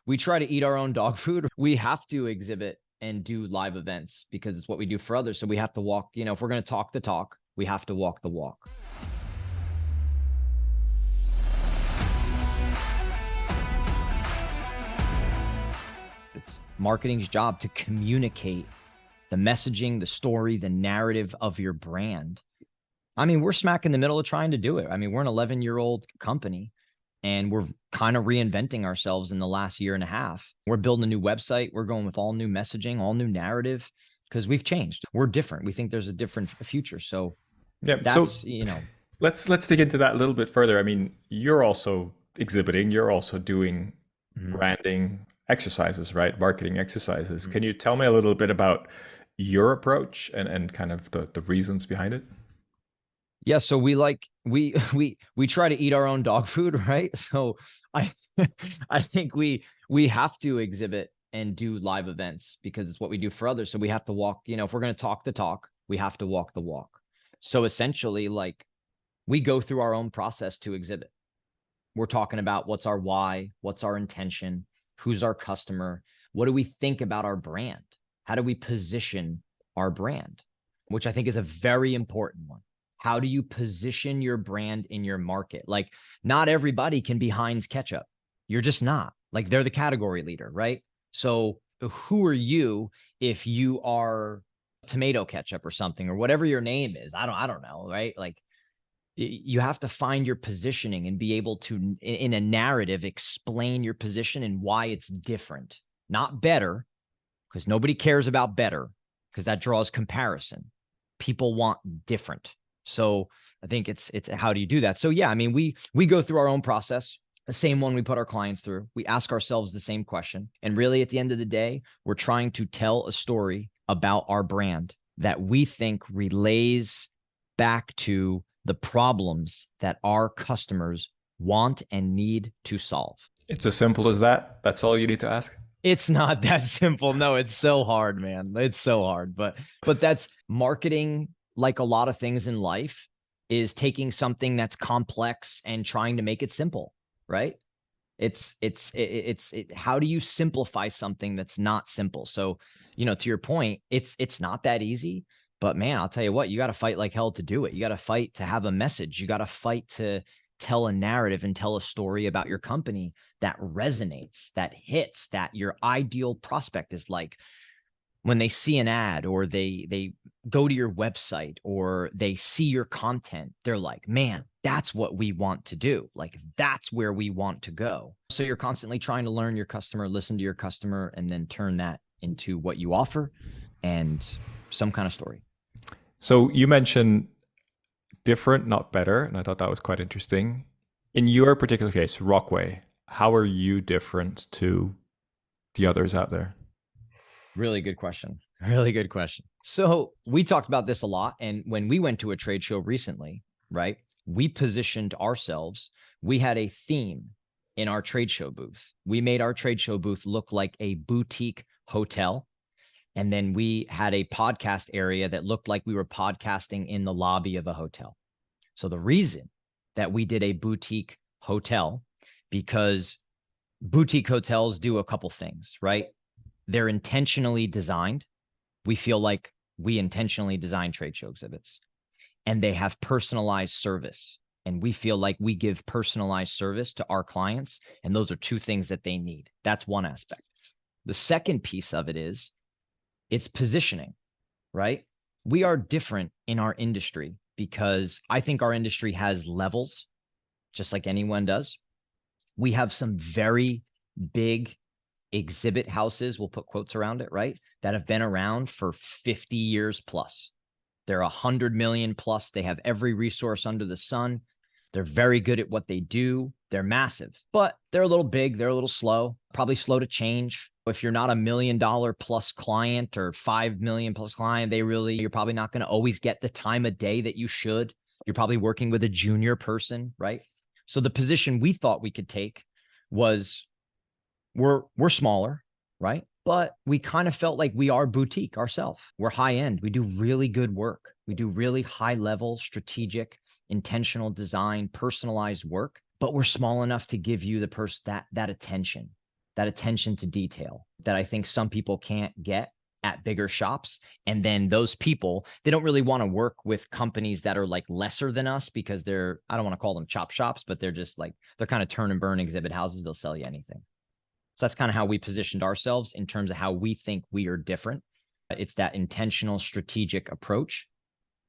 we try to eat our own dog food. We have to exhibit and do live events because it's what we do for others. So we have to walk, if we're going to talk the talk, we have to walk the walk. It's marketing's job to communicate the messaging, the story, the narrative of your brand. I mean, we're smack in the middle of trying to do it. I mean, we're an 11-year-old company and we're kind of reinventing ourselves in the last year and a half. We're building a new website. We're going with all new messaging, all new narrative, because we've changed. We're different. We think there's a different future. So Yeah, that's, let's dig into that a little bit further. I mean, you're also exhibiting, you're also doing branding exercises, right? Marketing exercises. Can you tell me a little bit about your approach and kind of the reasons behind it? Yeah, so we try to eat our own dog food, right? So I I think we have to exhibit and do live events because it's what we do for others. So we have to walk, if we're going to talk the talk, we have to walk the walk. So essentially, like, we go through our own process to exhibit. We're talking about what's our why, what's our intention, who's our customer, what do we think about our brand? How do we position our brand? Which I think is a very important one. How do you position your brand in your market? Like, not everybody can be Heinz ketchup. You're just not. Like, they're the category leader, right? So who are you if you are tomato ketchup or something, or whatever your name is? I don't know, right? Like, you have to find your positioning and be able to, in a narrative, explain your position and why it's different, not better, because nobody cares about better, because that draws comparison. People want different. So I think it's how do you do that? So yeah, I mean, we go through our own process, the same one we put our clients through. We ask ourselves the same question. And really, at the end of the day, we're trying to tell a story about our brand that we think relays back to the problems that our customers want and need to solve. It's as simple as that. That's all you need to ask. It's not that simple. No, it's so hard, man. It's so hard. But that's marketing. Like a lot of things in life, is taking something that's complex and trying to make it simple, right? It's how do you simplify something that's not simple? So, to your point, it's not that easy, but man, I'll tell you what, you got to fight like hell to do it. You got to fight to have a message. You got to fight to tell a narrative and tell a story about your company that resonates, that hits, that your ideal prospect is like, when they see an ad or they go to your website or they see your content, they're like, man, that's what we want to do. Like, that's where we want to go. So you're constantly trying to learn your customer, listen to your customer, and then turn that into what you offer and some kind of story. So you mentioned different, not better. And I thought that was quite interesting. In your particular case, Rockway, how are you different to the others out there? Really good question. Really good question. So we talked about this a lot. And when we went to a trade show recently, right, we positioned ourselves. We had a theme in our trade show booth. We made our trade show booth look like a boutique hotel. And then we had a podcast area that looked like we were podcasting in the lobby of a hotel. So the reason that we did a boutique hotel, because boutique hotels do a couple things, right? They're intentionally designed. We feel like we intentionally design trade show exhibits, and they have personalized service. And we feel like we give personalized service to our clients. And those are two things that they need. That's one aspect. The second piece of it is it's positioning, right? We are different in our industry because I think our industry has levels, just like anyone does. We have some very big exhibit houses, we'll put quotes around it, right, that have been around for 50 years plus. They're 100 million plus. They have every resource under the sun. They're very good at what they do. They're massive, but they're a little big. They're a little slow, probably slow to change. If you're not $1 million plus client or 5 million plus client, you're probably not going to always get the time of day that you should. You're probably working with a junior person, right? So the position we thought we could take was we're smaller, right? But we kind of felt like we are boutique ourselves. We're high end. We do really good work. We do really high level, strategic, intentional design, personalized work, but we're small enough to give you that attention, that attention to detail that I think some people can't get at bigger shops. And then those people, they don't really want to work with companies that are like lesser than us because they're, I don't want to call them chop shops, but they're just like, they're kind of turn and burn exhibit houses. They'll sell you anything. So that's kind of how we positioned ourselves in terms of how we think we are different. It's that intentional strategic approach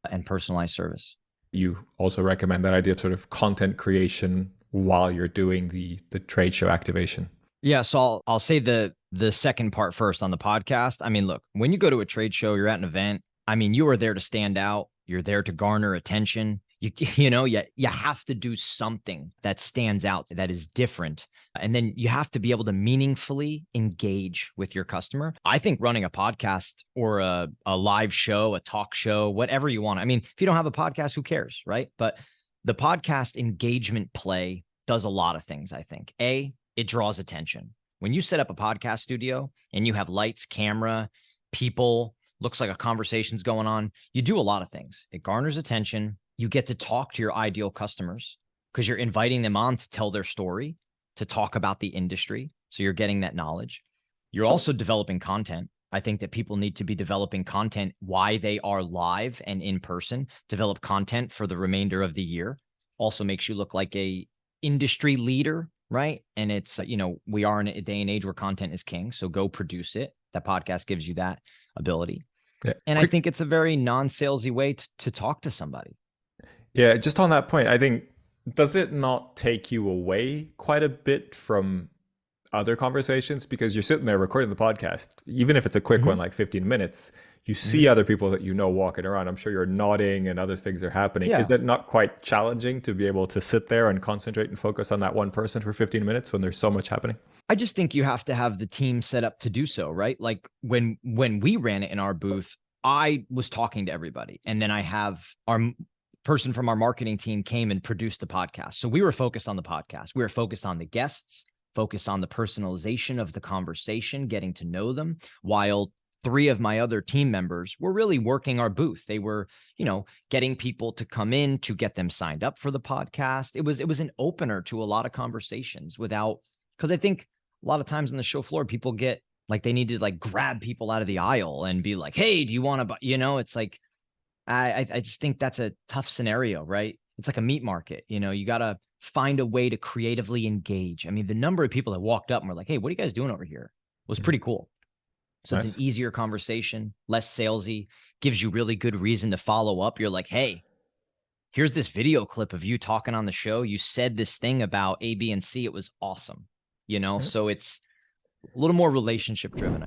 and personalized service. You also recommend that idea of sort of content creation while you're doing the trade show activation. Yeah, so I'll say the second part first on the podcast. I mean, look, when you go to a trade show, you're at an event. I mean, you are there to stand out. You're there to garner attention. You have to do something that stands out, that is different. And then you have to be able to meaningfully engage with your customer. I think running a podcast or a live show, a talk show, whatever you want. I mean, if you don't have a podcast, who cares, right? But the podcast engagement play does a lot of things, I think. It draws attention. When you set up a podcast studio and you have lights, camera, people, looks like a conversation's going on, you do a lot of things. It garners attention. You get to talk to your ideal customers because you're inviting them on to tell their story, to talk about the industry. So you're getting that knowledge. You're also developing content. I think that people need to be developing content while they are live and in person. Develop content for the remainder of the year. Also makes you look like a industry leader, right? And it's, we are in a day and age where content is king. So go produce it. That podcast gives you that ability. Yeah. And I think it's a very non-salesy way to talk to somebody. Yeah, just on that point, I think, does it not take you away quite a bit from other conversations? Because you're sitting there recording the podcast, even if it's a quick one, like 15 minutes, you see other people that you know walking around. I'm sure you're nodding and other things are happening. Yeah. Is it not quite challenging to be able to sit there and concentrate and focus on that one person for 15 minutes when there's so much happening? I just think you have to have the team set up to do so, right? Like when we ran it in our booth, I was talking to everybody. And then I have our person from our marketing team came and produced the podcast. So we were focused on the podcast. We were focused on the guests, focused on the personalization of the conversation, getting to know them, while 3 of my other team members were really working our booth. They were, getting people to come in, to get them signed up for the podcast. It was an opener to a lot of conversations because I think a lot of times on the show floor, people get like, they need to like grab people out of the aisle and be like, hey, do you want to, it's like, I just think that's a tough scenario, right? It's like a meat market. You got to find a way to creatively engage. I mean, the number of people that walked up and were like, hey, what are you guys doing over here? Was pretty cool. So nice. It's an easier conversation, less salesy, gives you really good reason to follow up. You're like, hey, here's this video clip of you talking on the show. You said this thing about A, B, and C. It was awesome. So it's a little more relationship driven.